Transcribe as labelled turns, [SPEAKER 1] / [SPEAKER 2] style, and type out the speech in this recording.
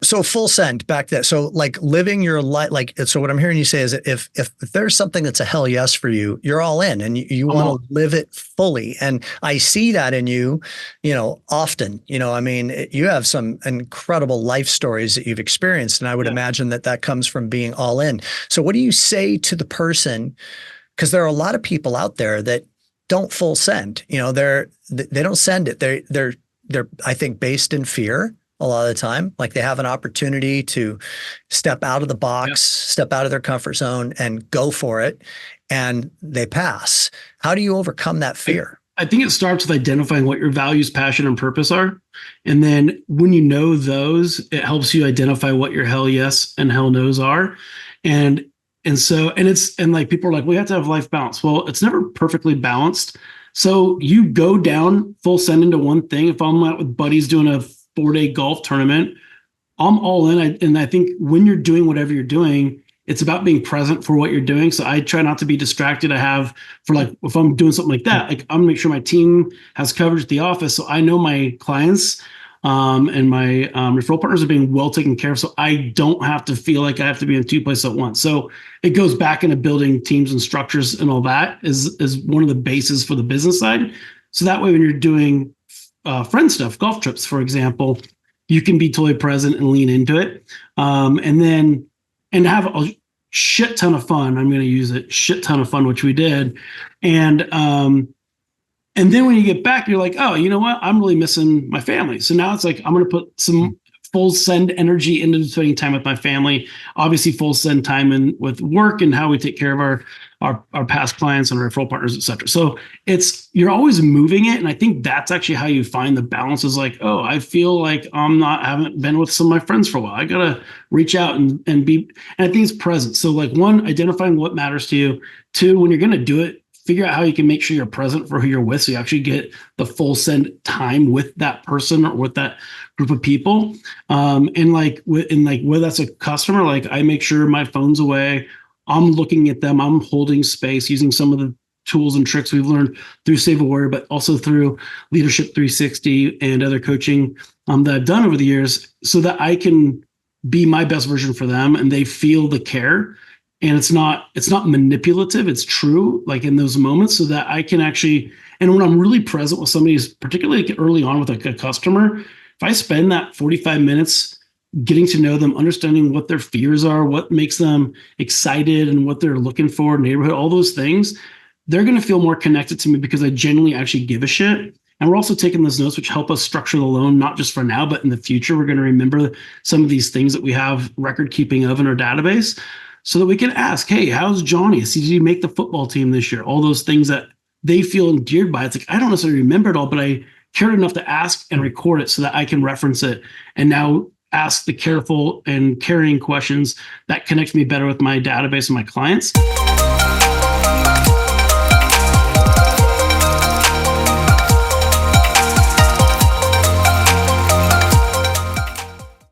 [SPEAKER 1] So full send back there. So like living your life, like, so what I'm hearing you say is that if there's something that's a hell yes for you, you're all in and you
[SPEAKER 2] I'm
[SPEAKER 1] want
[SPEAKER 2] all,
[SPEAKER 1] to live it fully. And I see that in you, often, I mean, you have some incredible life stories that you've experienced. And I would
[SPEAKER 2] yeah.
[SPEAKER 1] imagine that that comes from being all in. So what do you say to the person? Because there are a lot of people out there that don't full send, they don't send it. They're, I think, based in fear a lot of the time. Like they have an opportunity to step out of the
[SPEAKER 2] Yeah.
[SPEAKER 1] box, step out of their comfort zone and go for it. And they pass. How do you overcome that
[SPEAKER 2] I,
[SPEAKER 1] fear?
[SPEAKER 2] I think it starts with identifying what your values, passion, and purpose are. And then when you know those, it helps you identify what your hell yes and hell no's are. And and like people are like, we have to have life balance. Well, it's never perfectly balanced. So you go down full send into one thing. If I'm out with buddies doing a 4-day golf tournament, I'm all in. And I think when you're doing whatever you're doing, it's about being present for what you're doing. So I try not to be distracted. I have for like, if I'm doing something like that, like I'm gonna make sure my team has coverage at the office. So I know my clients and my referral partners are being well taken care of. So I don't have to feel like I have to be in two places at once. So it goes back into building teams and structures and all that is one of the bases for the business side. So that way, when you're doing friend stuff, golf trips, for example, you can be totally present and lean into it. And have a shit ton of fun. I'm going to use it, shit ton of fun, which we did. And then when you get back, you're like, oh, you know what? I'm really missing my family. So now it's like, I'm going to put some full send energy into spending time with my family. Obviously, full send time in with work and how we take care of our past clients and referral partners, et cetera. So you're always moving it. And I think that's actually how you find the balance is like, oh, I feel like haven't been with some of my friends for a while. I got to reach out and be, and I think it's present. So like one, identifying what matters to you. Two, when you're going to do it, figure out how you can make sure you're present for who you're with. So you actually get the full send time with that person or with that group of people. And whether that's a customer, like I make sure my phone's away. I'm looking at them. I'm holding space using some of the tools and tricks we've learned through Save a Warrior, but also through Leadership 360 and other coaching that I've done over the years so that I can be my best version for them and they feel the care. And it's not manipulative. It's true, like in those moments, so that I can actually, and when I'm really present with somebody, particularly early on with a customer, if I spend that 45 minutes getting to know them, understanding what their fears are, what makes them excited and what they're looking for, neighborhood, all those things, they're going to feel more connected to me because I genuinely actually give a shit. And we're also taking those notes, which help us structure the loan, not just for now, but in the future. We're going to remember some of these things that we have record keeping of in our database so that we can ask, hey, how's Johnny? Did he make the football team this year? All those things that they feel endeared by. It's like, I don't necessarily remember it all, but I cared enough to ask and record it so that I can reference it. And now ask the careful and caring questions that connect me better with my database and my clients.